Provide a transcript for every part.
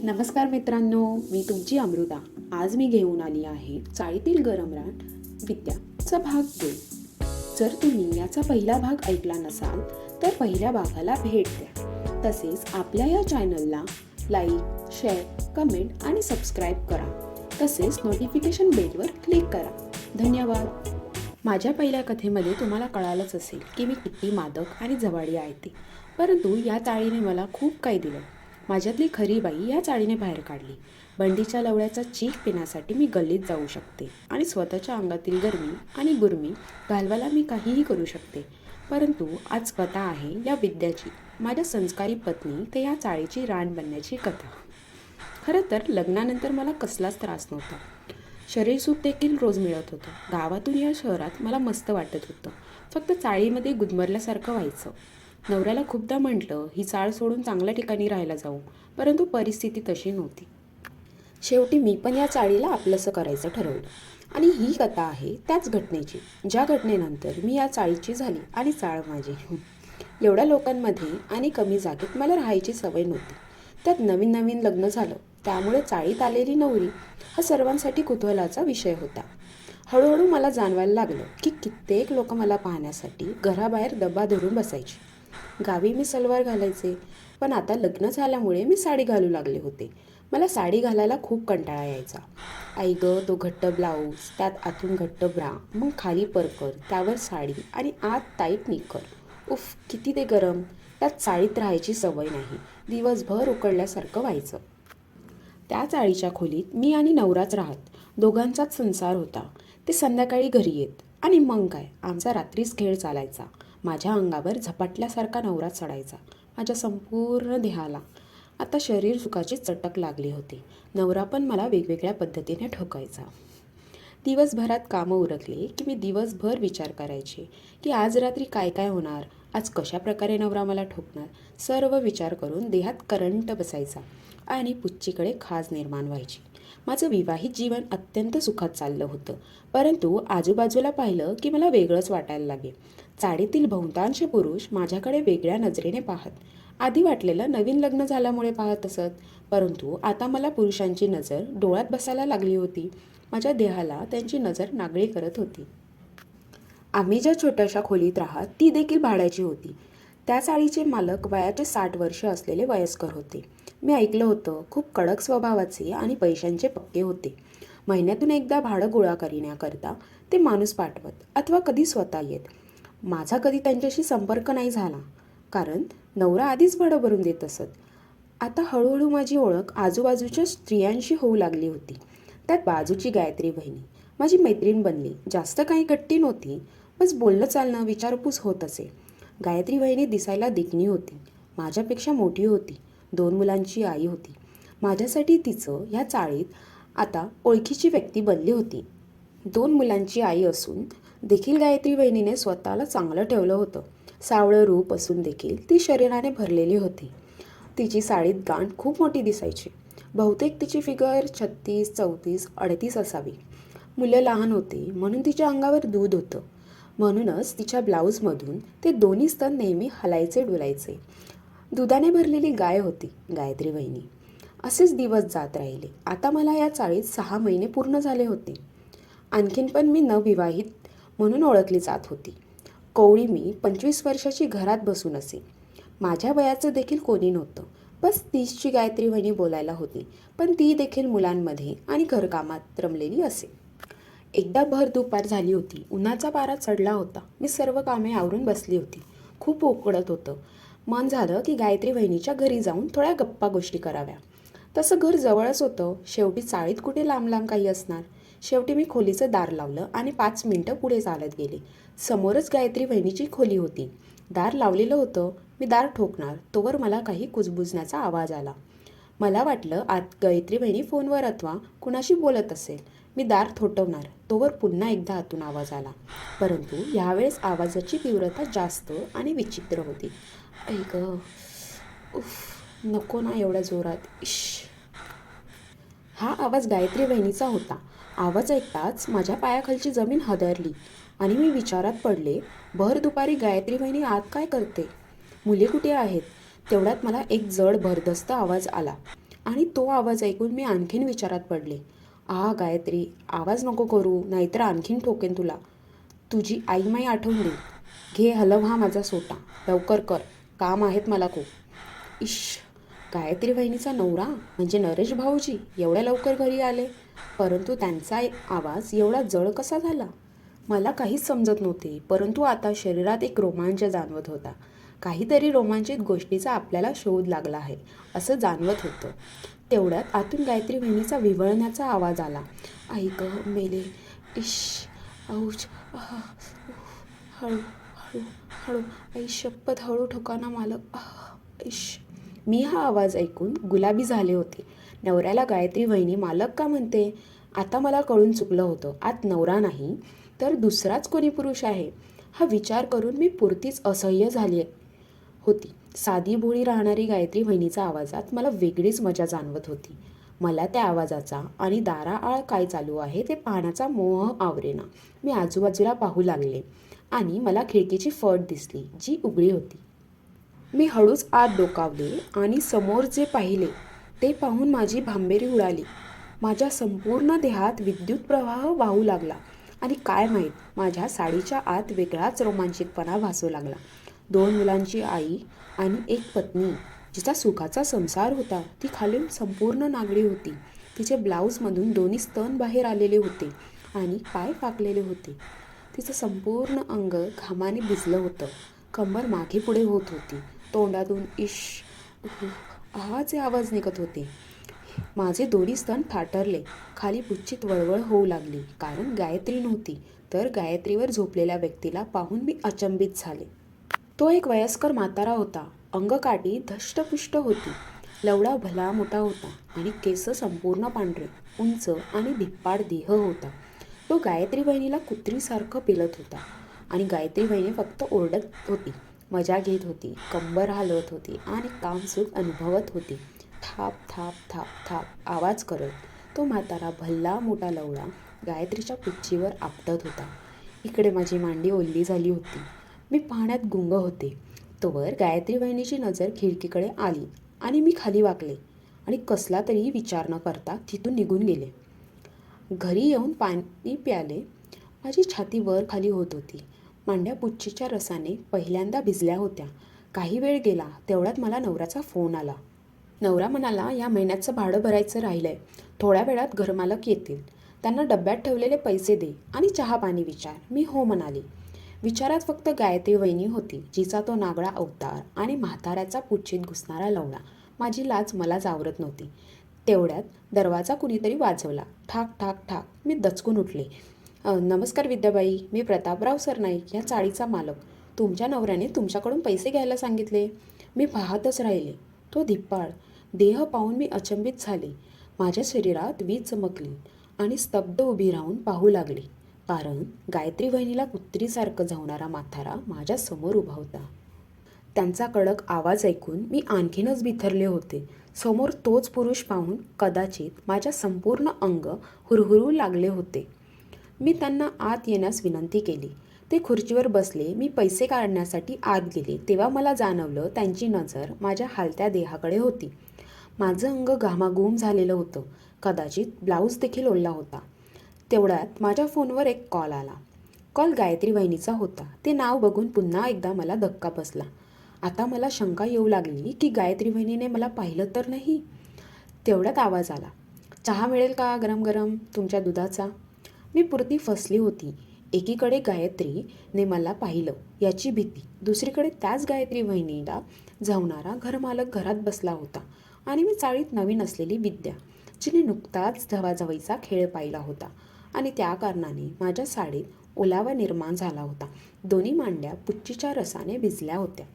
नमस्कार मित्रांनो, मी तुमची अमृता. आज मी घेऊन आली आहे चाळीतील गरमरान विद्याचा भाग 2. जर तुम्ही याचा पहिला भाग ऐकला नसाल तर पहिल्या भागाला भेट द्या. तसेच आपल्या या चॅनलला लाईक, शेअर, कमेंट आणि सबस्क्राईब करा. तसेच नोटिफिकेशन बेलवर क्लिक करा. धन्यवाद. माझ्या पहिल्या कथेमध्ये तुम्हाला कळालंच असेल की मी किती मादक आणि जवाडी आहे ते. परंतु या चाळीने मला खूप काही दिलं. माझ्यातली खरी बाई या चाळीने बाहेर काढली. बंडीच्या लवळ्याचा चीक पिण्यासाठी मी गल्लीत जाऊ शकते आणि स्वतःच्या अंगातील गरमी आणि गुरमी घालवायला मी काहीही करू शकते. परंतु आज कथा आहे या विद्याची, माझ्या संस्कारी पत्नी ते या चाळीची राण बनण्याची कथा. खरं तर लग्नानंतर मला कसलाच त्रास नव्हता. शरीरसुख देखील रोज मिळत होतं. गावातून या शहरात मला मस्त वाटत होतं. फक्त चाळीमध्ये गुदमरल्यासारखं व्हायचं. नवऱ्याला खूपदा म्हटलं ही चाळ सोडून चांगल्या ठिकाणी राहायला जाऊ, परंतु परिस्थिती तशी नव्हती. शेवटी मी पण या चाळीला आपलंसं करायचं ठरवलं आणि ही कथा आहे त्याच घटनेची, ज्या घटनेनंतर मी या चाळीची झाली आणि चाळ माझी. एवढ्या लोकांमध्ये आणि कमी जागेत मला राहायची सवय नव्हती. त्यात नवीन नवीन लग्न झालं, त्यामुळे चाळीत आलेली नवरी हा सर्वांसाठी कुतूहलाचा विषय होता. हळूहळू मला जाणवायला लागलं की कित्येक लोक मला पाहण्यासाठी घराबाहेर डबा धरून बसायचे. गावी मी सलवार घालायचे, पण आता लग्न झाल्यामुळे मी साडी घालू लागले होते. मला साडी घालायला खूप कंटाळा यायचा. आई गं, तो घट्ट ब्लाऊज, त्यात आतून घट्ट ब्रा, मग खाली परकर, त्यावर साडी आणि आत टाईट निकर. उफ, किती ते गरम. त्यात चाळीत राहायची सवय नाही. दिवसभर उकडल्यासारखं व्हायचं. त्या चाळीच्या खोलीत मी आणि नवराच राहत. दोघांचाच संसार होता. ते संध्याकाळी घरी येत आणि मग काय, आमचा रात्रीच खेळ चालायचा. माझ्या अंगावर झपाटल्यासारखा नवरा चढायचा. माझ्या संपूर्ण देहाला आता शरीर सुखाची चटक लागली होती. नवरा पण मला वेगवेगळ्या पद्धतीने ठोकायचा. दिवसभरात कामं उरकली की मी दिवसभर विचार करायचे की आज रात्री काय काय होणार, आज कशा प्रकारे नवरा मला ठोकणार. सर्व विचार करून देहात करंट बसायचा आणि पुच्चीकडे खाज निर्माण व्हायची. माझं विवाहित जीवन अत्यंत सुखात चाललं होतं, परंतु आजूबाजूला पाहिलं की मला वेगळंच वाटायला लागे. चाळीतील बहुतांश पुरुष माझ्याकडे वेगळ्या नजरेने पाहत. आधी वाटलेलं नवीन लग्न झाल्यामुळे पाहत असत, परंतु आता मला पुरुषांची नजर डोळ्यात बसायला लागली होती. माझ्या देहाला त्यांची नजर नागळी करत होती. आम्ही ज्या छोट्याशा खोलीत राहत ती देखील भाड्याची होती. त्या चाळीचे मालक वयाचे 60 वर्ष असलेले वयस्कर होते. मी ऐकलं होतं खूप कडक स्वभावाचे आणि पैशांचे पक्के होते. महिन्यातून एकदा भाडं गोळा करण्याकरता ते माणूस पाठवत अथवा कधी स्वतः येत. माझा कधी त्यांच्याशी संपर्क नाही झाला, कारण नवरा आधीच भाडं भरून देत असत. आता हळूहळू माझी ओळख आजूबाजूच्या स्त्रियांशी होऊ लागली होती. त्यात बाजूची गायत्री बहिणी माझी मैत्रीण बनली. जास्त काही गट्टी नव्हती, बस बोलणं चालणं विचारपूस होत असे. गायत्री बहिणी दिसायला देखणी होती, माझ्यापेक्षा मोठी होती, 2 मुलांची आई होती. माझ्यासाठी तिचं ह्या चाळीत आता ओळखीची व्यक्ती बनली होती. 2 मुलांची आई असून देखील गायत्री बहिणीने स्वतःला चांगलं ठेवलं होतं. सावळं रूप असून देखील ती शरीराने भरलेली होती. तिची साडीत गांठ खूप मोठी दिसायची. बहुतेक तिची फिगर 36, 34, 38 असावी. मुलं लहान होती म्हणून तिच्या अंगावर दूध होतं. म्हणूनच तिच्या ब्लाऊजमधून ते दोन्ही स्तन नेहमी हलायचे डुलायचे. दुधाने भरलेली गाय होती गायत्री बहिणी. असेच दिवस जात राहिले. आता मला या चाळीत 6 महिने पूर्ण झाले होते. आणखीन पण मी नवविवाहित म्हणून ओळखली जात होती. कोवळी मी 25 वर्षाची घरात बसून असे. माझ्या वयाचं देखील कोणी नव्हतं. बस 30ची गायत्री बहिणी बोलायला होती, पण ती देखील मुलांमध्ये आणि घरकामात रमलेली असे. एकदा भर दुपार झाली होती. उन्हाचा पारा चढला होता. मी सर्व कामे आवरून बसली होती. खूप उकडत होतं. मन झालं की गायत्री बहिणीच्या घरी जाऊन थोड्या गप्पा गोष्टी कराव्या. तसं घर जवळच होतं. शेवटी चाळीत कुठे लांब लांब काही असणार. शेवटी मी खोलीचं दार लावलं आणि 5 मिनिटं पुढे चालत गेले. समोरच गायत्री बहिणीची खोली होती. दार लावलेलं होतं. मी दार ठोकणार तोवर मला काही कुजबुजण्याचा आवाज आला. मला वाटलं आत गायत्री बहिणी फोनवर अथवा कुणाशी बोलत असेल. मी दार थोटवणार तोवर पुन्हा एकदा आतून आवाज आला, परंतु यावेळेस आवाजाची तीव्रता जास्त आणि विचित्र होती. ऐक, उफ, नको ना एवढ्या जोरात. इश. हा आवाज गायत्री बहिणीचा होता. आवाज ऐकताच माझ्या पायाखालची जमीन हादरली आणि मी विचारात पडले. भर दुपारी गायत्री बहिणी आत काय करते? मुले कुठे आहेत? तेवढ्यात मला एक जड भरदस्त आवाज आला. आणि तो आवाज ऐकून मी आणखीन विचारात पडले. गायत्री, आवाज नको करू, नाहीतर आणखीन ठोकेन तुला. तुझी आईमाई आठवून दे. घे, हलव हा माझा सोटा. लवकर कर, काम आहेत मला खूप. इश, गायत्री वहिनीचा नवरा म्हणजे नरेश भाऊजी एवढ्या लवकर घरी आले. परंतु त्यांचा आवाज एवढा जड कसा झाला? मला काहीच समजत नव्हते. परंतु आता शरीरात एक रोमांच जाणवत होता. काहीतरी रोमांचित गोष्टीचा आपल्याला शोध लागला आहे असं जाणवत होतं. तेवढ्यात आतून गायत्री वहिनीचा विव्हळण्याचा आवाज आला. आई गं, मेले. इश, औच, हळू हळू हळू, आई शपथ, हळू ठोकाना मालक. इश. मी हा आवाज ऐकून गुलाबी झाले होते. नवऱ्याला गायत्री वहिनी मालक का म्हणते? आता मला कळून चुकलं होतं. आत नवरा नाही तर दुसराच कोणी पुरुष आहे. हा विचार करून मी पुरतीच असह्य झाली होती. साधी भोळी राहणारी गायत्री वहिनीच्या आवाजात मला वेगळीच मजा जाणवत होती. मला त्या आवाजाचा आणि दाराआळ काय चालू आहे ते पाहण्याचा मोह आवरेना. मी आजूबाजूला पाहू लागले आणि मला खिडकीची फट दिसली, जी उघडी होती. मी हळूच आत डोकावले आणि समोर जे पाहिले ते पाहून माझी भांबेरी उडाली. माझ्या संपूर्ण देहात विद्युत प्रवाह वाहू लागला आणि काय माहीत, माझ्या साडीच्या आत वेगळाच रोमांचितपणा भासू लागला. 2 मुलांची आई आणि एक पत्नी, जिचा सुखाचा संसार होता, ती खालून संपूर्ण नागडी होती. तिचे ब्लाऊजमधून 2 स्तन बाहेर आलेले होते आणि पाय फाकलेले होते. तिचं संपूर्ण अंग घामाने भिजलं होतं. कंबर मागे पुढे होत होती. तोंडातून इश, आहाचे आवाज निघत होते. माझे 2 स्तन थाटरले. खाली पुच्छित वळवळ होऊ लागली. कारण गायत्री नव्हती, तर गायत्रीवर झोपलेल्या व्यक्तीला पाहून मी अचंबित झाले. तो एक वयस्कर म्हातारा होता. अंगकाठी धष्टपुष्ट होती. लवडा भला मोठा होता आणि केस संपूर्ण पांढरे, उंच आणि धिप्पाड देह होता. तो गायत्री वहिनीला कुत्रीसारखं पेलत होता आणि गायत्री वहिनी फक्त ओरडत होती, मजा घेत होती, कंबर हलवत होती आणि कामसुख अनुभवत होती. थाप थाप थाप थाप आवाज करत तो म्हातारा भल्ला मोठा लवडा गायत्रीच्या पुच्छीवर आपटत होता. इकडे माझी मांडी ओल्ली झाली होती. मी पाहण्यात गुंग होते. तोवर गायत्री वहिनीची नजर खिडकीकडे आली आणि मी खाली वाकले आणि कसला तरी विचार न करता तिथून निघून गेले. घरी येऊन पाणी प्याले. माझी छाती वर खाली होत होती. मांड्या पुच्छीच्या रसाने पहिल्यांदा भिजल्या होत्या. काही वेळ गेला तेवढ्यात मला नवऱ्याचा फोन आला. नवरा म्हणाला, या महिन्याचं भाडं भरायचं राहिलंय, थोड्या वेळात घरमालक येतील, त्यांना डब्यात ठेवलेले पैसे दे आणि चहा पाणी विचार. मी हो म्हणाली. विचारात फक्त गायत्री वहिनी होती, जिचा तो नागडा अवतार आणि म्हाताऱ्याचा पुच्छीत घुसणारा लवडा. माझी लाज मलाच आवरत नव्हती. तेवढ्यात दरवाजा कुणीतरी वाजवला. ठाक ठाक ठाक. मी दचकून उठले. नमस्कार विद्याबाई, मी प्रतापराव सरनाईक, या चाळीचा मालक. तुमच्या नवऱ्याने तुमच्याकडून पैसे घ्यायला सांगितले. मी पाहतच राहिले. तो धिप्पाड देह पाहून मी अचंबित झाले. माझ्या शरीरात वीज चमकली आणि स्तब्ध उभी राहून पाहू लागली. कारण गायत्री वहिनीला कुत्रीसारखं धावणारा म्हातारा माझ्या समोर उभा होता. त्यांचा कडक आवाज ऐकून मी आणखीनच बिथरले होते. समोर तोच पुरुष पाहून कदाचित माझ्या संपूर्ण अंग हुरहुरू लागले होते. मी त्यांना आत येण्यास विनंती केली. ते खुर्चीवर बसले. मी पैसे काढण्यासाठी आत गेले तेव्हा मला जाणवलं त्यांची नजर माझ्या हालत्या देहाकडे होती. माझं अंग घामाघूम झालेलं होतं. कदाचित ब्लाऊज देखील ओला होता. तेवढ्यात माझ्या फोनवर एक कॉल आला. कॉल गायत्री वहिनीचा होता. ते नाव बघून पुन्हा एकदा मला धक्का बसला. आता मला शंका येऊ लागली की गायत्री वहिनीने मला पाहिलं तर नाही. तेवढ्यात आवाज आला, चहा मिळेल का गरम गरम, तुमच्या दुधाचा. मी पुरती फसली होती. एकीकडे गायत्रीने मला पाहिलं याची भीती, दुसरीकडे त्याच गायत्री वहिनीला जावणारा घरमालक घरात बसला होता आणि मी चाळीत नवीन असलेली विद्या, जिने नुकताच धवाजवईचा खेळ पाहिला होता आणि त्या कारणाने माझ्या साडीत ओलावा निर्माण झाला होता. दोन्ही मांड्या पुच्छीच्या रसाने भिजल्या होत्या.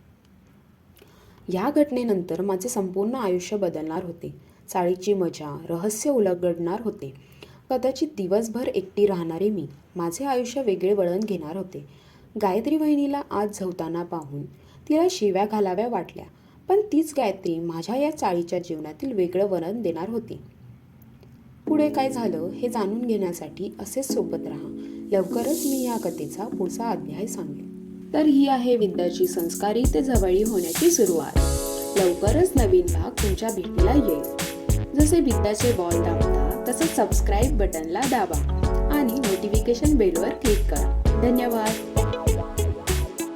या घटनेनंतर माझे संपूर्ण आयुष्य बदलणार होते. चाळीची मजा, रहस्य उलगडणार होते. कदाचित दिवसभर एकटी राहणारे मी माझे आयुष्य वेगळे वळण घेणार होते. गायत्री वहिनीला आज झवताना पाहून तिला शिव्या घालाव्या वाटल्या, पण तीच गायत्री माझ्या या चाळीच्या जीवनातील वेगळं वळण देणार होती. पुढे काय झालं हे जाणून घेण्यासाठी असेच सोबत राहा. लवकरच मी या कथेचा पुढचा अध्याय सांगेन. तर ही आहे विद्याची संस्कारी ते जवळी होण्याची सुरुवात. लवकरच नवीन भाग तुमच्या भेटीला येईल. जसे विद्याचे बॉल दाबता तसे सबस्क्राईब बटनला दाबा आणि नोटिफिकेशन बेलवर क्लिक करा.